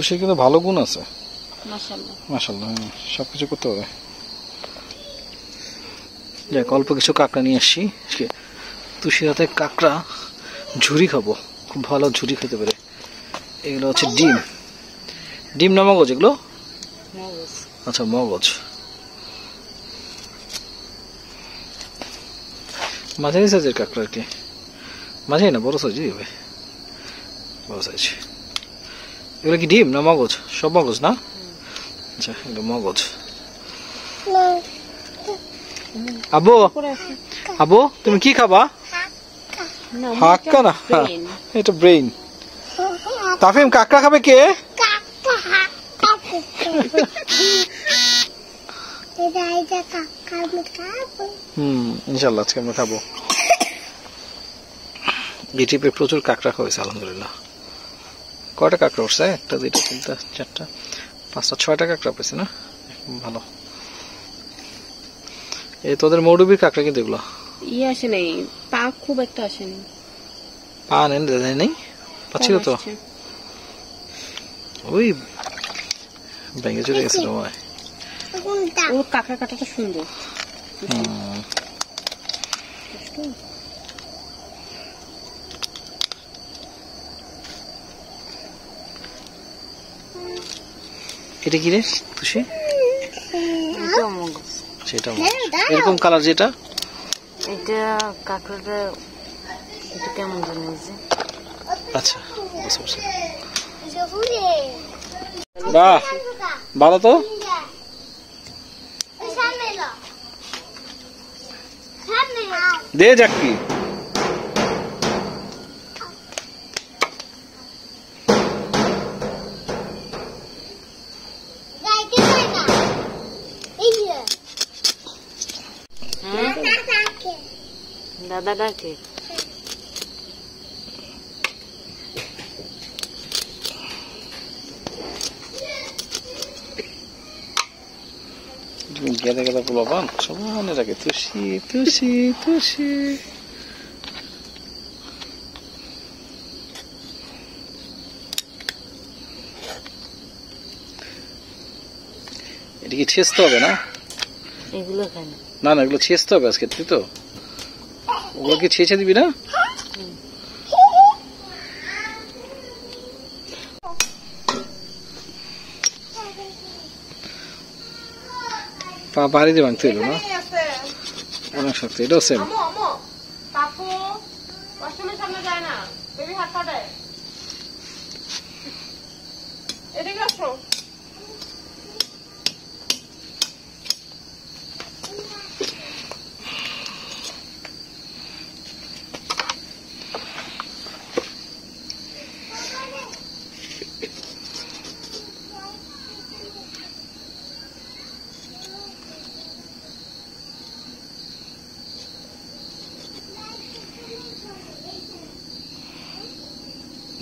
তুষির কিন্তু ভালো গুণ আছে মাশাআল্লাহ মাশাআল্লাহ সবকিছু করতে হবে যাক অল্প কিছু কাঁকড়া নিয়ে আসছি তুষির হাতে কাঁকড়া ঝুরি খাবো খুব ভালো ঝুরি খেতে পারে এগুলো হচ্ছে ডিম ডিম না মগজ এগুলো মগজ আচ্ছা মগজ মাঝারি সাইজের কাঁকড়া আর কি মাঝারি না বড় সাইজ হবে বড় সাইজ এগুলো কি ডিম না মগজ সব মগজ না আচ্ছা এগুলো মগজ আবু আবু তুমি কি খাবা হাক্কা না এটা ব্রেইন তাফিম কাঁকড়া খাবে কে ইনশাল্লাহ আজকে আমরা খাবো এই ট্রিপে প্রচুর কাঁকড়া খাওয়াইছে আলহামদুলিল্লাহ কয়টা কাঁকড়া উঠছে একটা দুইটা তিনটা চারটা পাঁচটা ছয়টা কাঁকড়া পেয়েছে না ভালো এই তোদের মৌডুবির কাঁকড়া কিন্তু এগুলো ইয়ে আসে নাই পা খুব একটা আসেনি পা নেই পাচ্ছিল তো ওই ভেঙে চলে গেছিল ওর কাঁকড়া কাটাটা সুন্দর এটা কি রে তুষি সেটা এরকম কালার যেটা এটা কাঁকড়াটা এটা কেমন জানিস আচ্ছা বাহ ভালো তো দে যাকি দাদা ডাকে গেদা গেদা পোলাপান সমানে রাখে তুষি তুষি তুষি এটা কি ছেঁচতে হবে না এগুলো খায় না না এগুলো ছেঁচতে হবে আজকে তুই তো ওগুলো কি ছেঁচে দিবি না পা বাড়ি দিয়ে ভাঙতে এলো না অনেক শক্ত এটাও সেম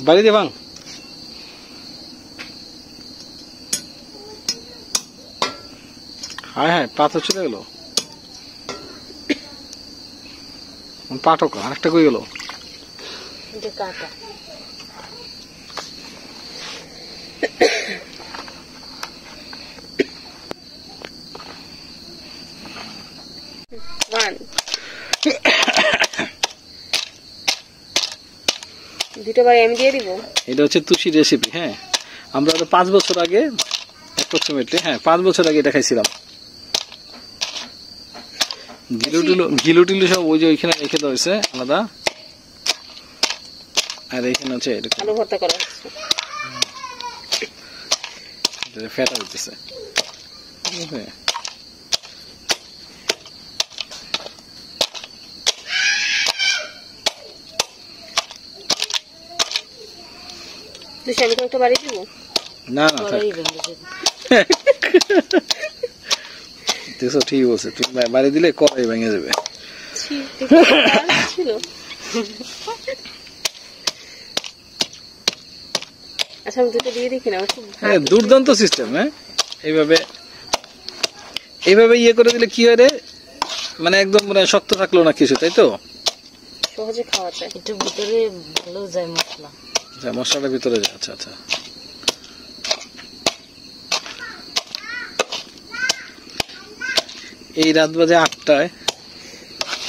বাড়ি দিয়ে ভাঙ হ্যাঁ হ্যাঁ পা তো চলে গেল পাটকা আরেকটা কই গেল এটা হচ্ছে তুষি রেসিপি হ্যাঁ আমরা 5 বছর আগে অ্যাপ্রক্সিমেটলি 5 বছর আগে এটা খাইছিলাম গিলু টিলু সব ওই যে ওইখানে রেখে দেওয়া হয়েছে আলাদা আর এখানে হচ্ছে আলু ভর্তা করা হচ্ছে ফেটা হইতেছে আমি তো একটা বাড়ি দিব না না দেখো ঠিক বলছে তুমি বাড়ি দিলে কড়াই ভেঙে যাবে আচ্ছা আমি দুটো দিয়ে দেখি না হ্যাঁ দুর্দান্ত সিস্টেম হ্যাঁ এইভাবে ইয়ে করে দিলে কি হয় রে মানে একদম মানে শক্ত থাকলো না কিছু তাই তো সহজে খাওয়া যায় একটু ভিতরে ভালো যায় মশলা আচ্ছা মশলাটা ভিতরে যায় আচ্ছা আচ্ছা এই রাত বাজে 8টায়।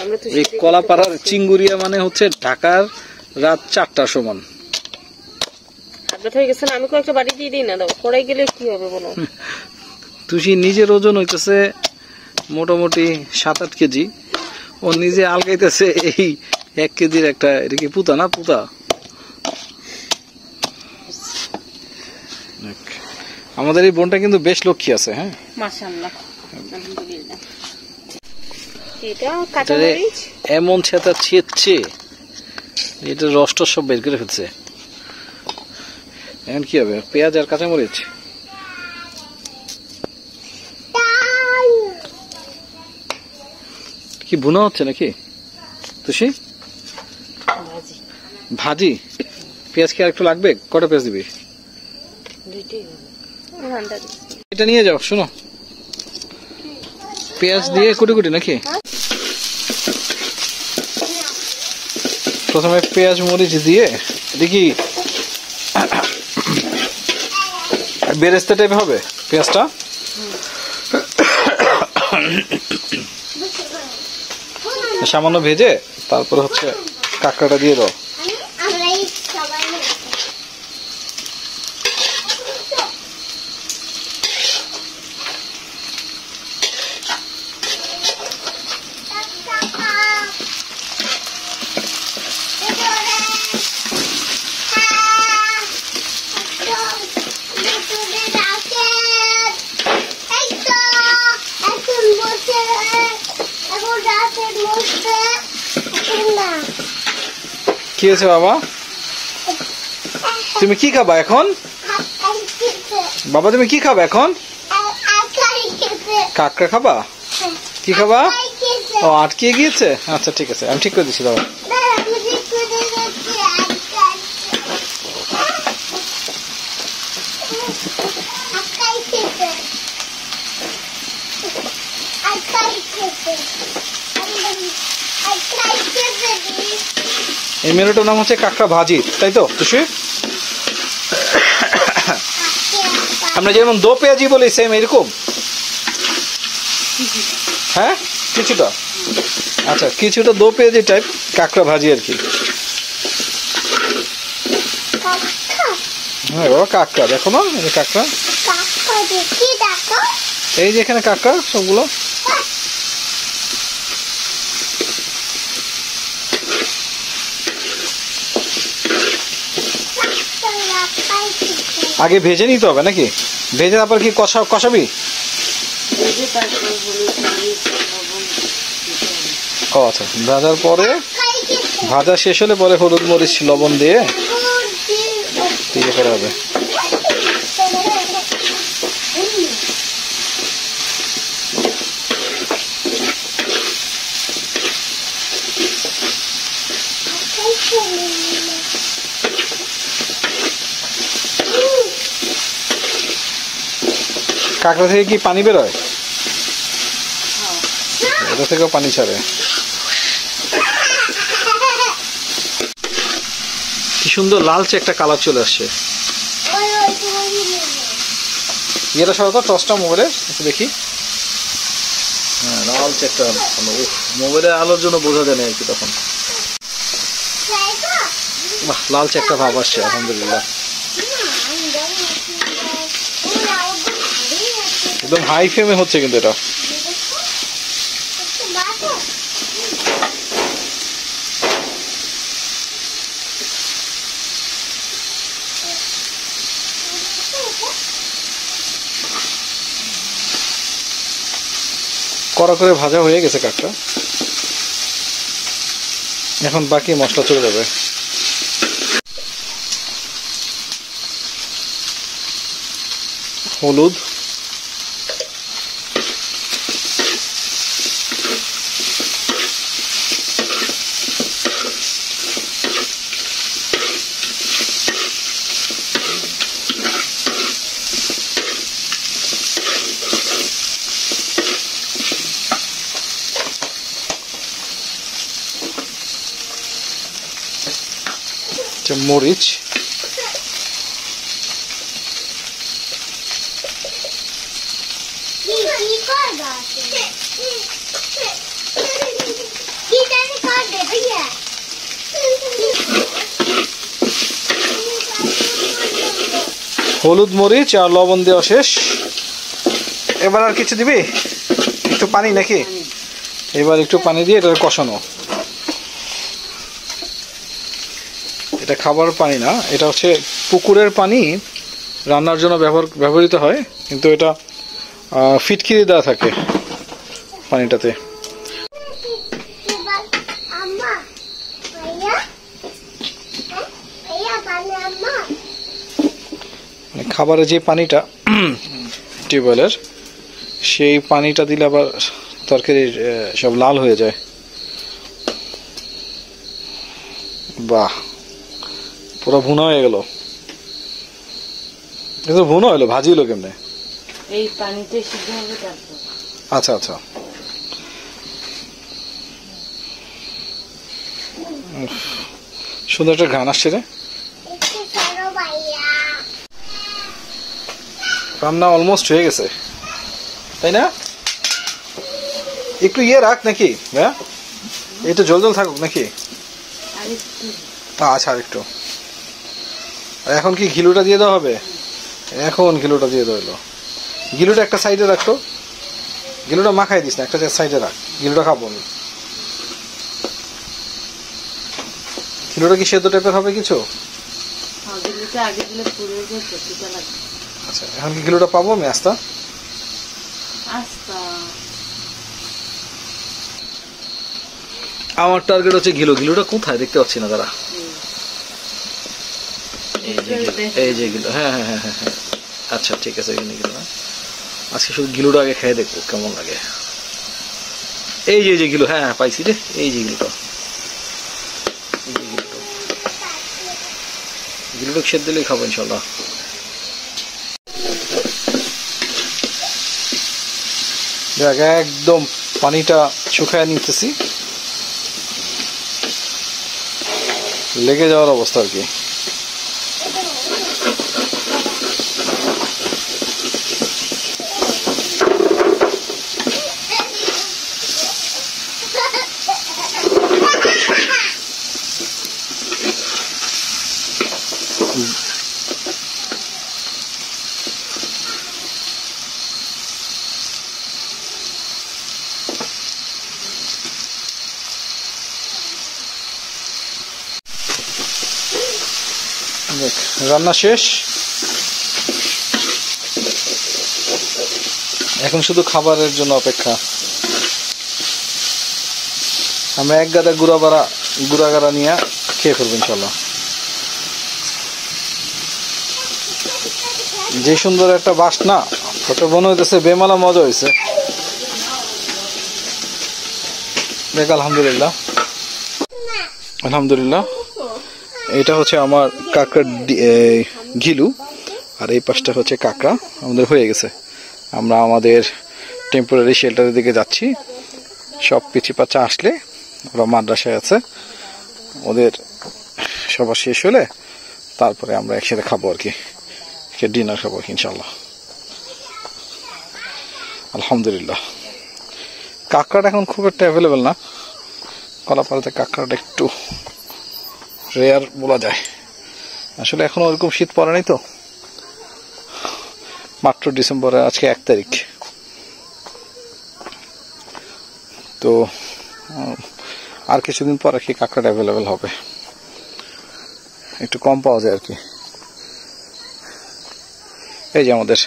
আমরা তো এই কলাপাড়ার চিঙ্গুরিয়া মানে হচ্ছে ঢাকার রাত 4টার সমান। আপনার হয়ে গেছে না, আমি কয়েকটা বাড়ি দিয়ে দিই না, দাও পড়ে গেলে কি হবে বলো। তুষি নিজের ওজন হইতেছে মোটামুটি 7-8 কেজি, ও নিজে আলগাইতেছে এই 1 কেজির একটা, এটা কি পুতা না পুতা। আমাদের এই বোনটা কিন্তু বেশ লক্ষ্মী আছে। হ্যাঁ মাশাআল্লাহ, আলহামদুলিল্লাহ। এটা কাঁচা মরিচ এমন ছেতা ছিঁড়ছে, এটা রসটা সব বের করে ফেলছে। এখন কি হবে, পেঁয়াজ আর কাঁচামরিচ। কি ভুনা হচ্ছে নাকি তুষি? ভাজি ভাজি। পেঁয়াজ কি আর একটু লাগবে? কটা পেঁয়াজ দিবি? দুইটাই হবে। এটা নিয়ে যাও। শোনো, পেঁয়াজ দিয়ে কুটি কুটি নাকি? প্রথমে পেঁয়াজ মরিচ দিয়ে দেখি বেরেস্তা টাইপ হবে পেঁয়াজটা। সামান্য ভেজে তারপরে হচ্ছে কাঁকড়াটা দিয়ে দাও। কি হয়েছে বাবা? তুমি কি খাবা এখন? বাবা তুমি কি খাবা এখন? কাঁকড়া খাবা? কি খাবা? ও আটকে গিয়েছে। আচ্ছা ঠিক আছে, আমি ঠিক করে দিচ্ছি দাদা। এই মেনুটার নাম হচ্ছে কাঁকড়া ভাজি, তাই তো খুশি? আমরা যেমন দো পেঁয়াজি বলি সেম এরকম? হ্যাঁ কিছুটা। আচ্ছা কিছুটা দো পেঁয়াজি টাইপ কাঁকড়া ভাজি আর কি। হ্যাঁ বাবা কাঁকড়া দেখো না, এই কাঁকড়া, এই যে এখানে কাঁকড়া সবগুলো। আগে ভেজে নিতে হবে নাকি? ভেজে তারপর কি কষাবি? ও আচ্ছা, ভাজার পরে, ভাজা শেষ হলে পরে হলুদ মরিচ লবণ দিয়ে করা হবে। কাঁকড়া থেকে কি পানি বেরোয়? এটা থেকেও পানি ছাড়ে। কি সুন্দর লালচে একটা কালার চলে আসছে। এটা সরকার টসটা মোবাইলের দেখি। হ্যাঁ লালচে একটা, মোবাইলের আলোর জন্য বোঝা যায় না আর কি তখন। বাহ লালচে একটা ভাব আসছে, আলহামদুলিল্লাহ। একদম হাই ফ্লেমে হচ্ছে কিন্তু এটা। কড়া করে ভাজা হয়ে গেছে কাঁকড়া, এখন বাকি মশলা চলে যাবে। হলুদ, মরিচ, হলুদ মরিচ আর লবণ দেওয়া শেষ। এবার আর কিছু দিবি? একটু পানি নাকি? এবার একটু পানি দিয়ে এটা কষানো। এটা খাবার পানি না, এটা হচ্ছে পুকুরের পানি, রান্নার জন্য ব্যবহৃত হয়, কিন্তু এটা ফিটকিরি দেওয়া থাকে পানিটাতে। খাবারে যে পানিটা টিউবওয়েলের, সেই পানিটা দিলে আবার তরকারি সব লাল হয়ে যায়। বাহ, পুরো ভুনা হয়ে গেল। এটা ভুনা হলো, ভাজি হলো কেমনে? এই পানিতে সিদ্ধ হবে তারপর। আচ্ছা আচ্ছা, সুন্দর একটা ঘ্রাণ আসছে রে। রান্না অলমোস্ট হয়ে গেছে, তাই না? একটু ইয়ে রাখ নাকি ভাইয়া, এটা জল জল থাকুক নাকি? আচ্ছা, আর একটু। এখন কি ঘিলুটা দিয়ে দেওয়া হবে? এখন ঘিলুটা দিয়ে দেওয়া হলো। ঘিলুটা একটা সাইডে রাখতো, ঘিলুটা মাখাই দিস না, একটা সাইডে রাখ, ঘিলুটা খাবো আমি। ঘিলুটা কি সেদ্ধ টাইপের হবে কিছু? আচ্ছা, এখন কি ঘিলুটা পাবো আমি? আস্তা আমার টার্গেট হচ্ছে ঘিলু। ঘিলুটা কোথায় দেখতে পাচ্ছি না, দাঁড়া। এই যে ঘিলু, হ্যাঁ হ্যাঁ হ্যাঁ হ্যাঁ, আচ্ছা ঠিক আছে, এখানে ঘিলু না। আজকে শুধু ঘিলুটা আগে খেয়ে দেখবো কেমন লাগে। এই যে ঘিলু, হ্যাঁ হ্যাঁ পাইছি রে, এই যে ঘিলুটা। ঘিলুটা সেদ্ধ দিলেই খাবো ইনশাল্লাহ। দেখ, একদম পানিটা শুকায় নিতেছি, লেগে যাওয়ার অবস্থা আর কি। রান্না শেষ, এখন শুধু খাবারের জন্য অপেক্ষা। আমরা এক গাদা গুড়াগাড়া নিয়ে খেয়ে ফেলবো ইনশাল্লাহ। যে সুন্দর একটা বাসনা, ওটা মনে হইতেছে বেমালা মজা হয়েছে। দেখ, আলহামদুলিল্লাহ আলহামদুলিল্লাহ। এটা হচ্ছে আমার কাঁকড়ার ঘিলু, আর এই পাশটা হচ্ছে কাঁকড়া। আমাদের হয়ে গেছে। আমরা আমাদের টেম্পোরারি শেল্টারের দিকে যাচ্ছি। সব পিছি পাচা আসলে, ওরা মাদ্রাসায় আছে, ওদের সবার শেষ হলে তারপরে আমরা একসাথে খাবো আর কি, ডিনার খাবো ইনশাল্লাহ। আলহামদুলিল্লাহ। কাঁকড়াটা এখন খুব একটা অ্যাভেলেবেল না, কলাপাড়াতে কাঁকড়াটা একটু রেয়ার বলা যায়। আসলে এখনো ওরকম শীত পড়ে নাই তো, মাত্র ডিসেম্বরের আজকে 1 তারিখ। তো আর কিছুদিন পর আর কি কাঁকড়াটা অ্যাভেলেবেল হবে, একটু কম পাওয়া যায় আর কি। এই যে আমাদের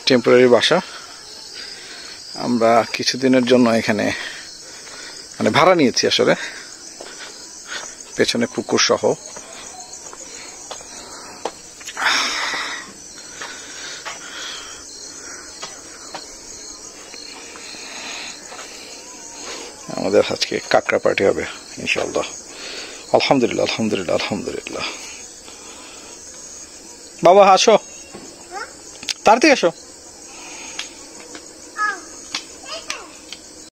টেম্পোরারি বাসা, আমরা কিছুদিনের জন্য এখানে মানে ভাড়া নিয়েছি আসলে, পেছনে পুকুর সহ। আমাদের আজকে কাঁকড়া পার্টি হবে ইনশাআল্লাহ। আলহামদুলিল্লাহ আলহামদুলিল্লাহ আলহামদুলিল্লাহ। বাবা আসো, তাড়াতাড়ি আসো।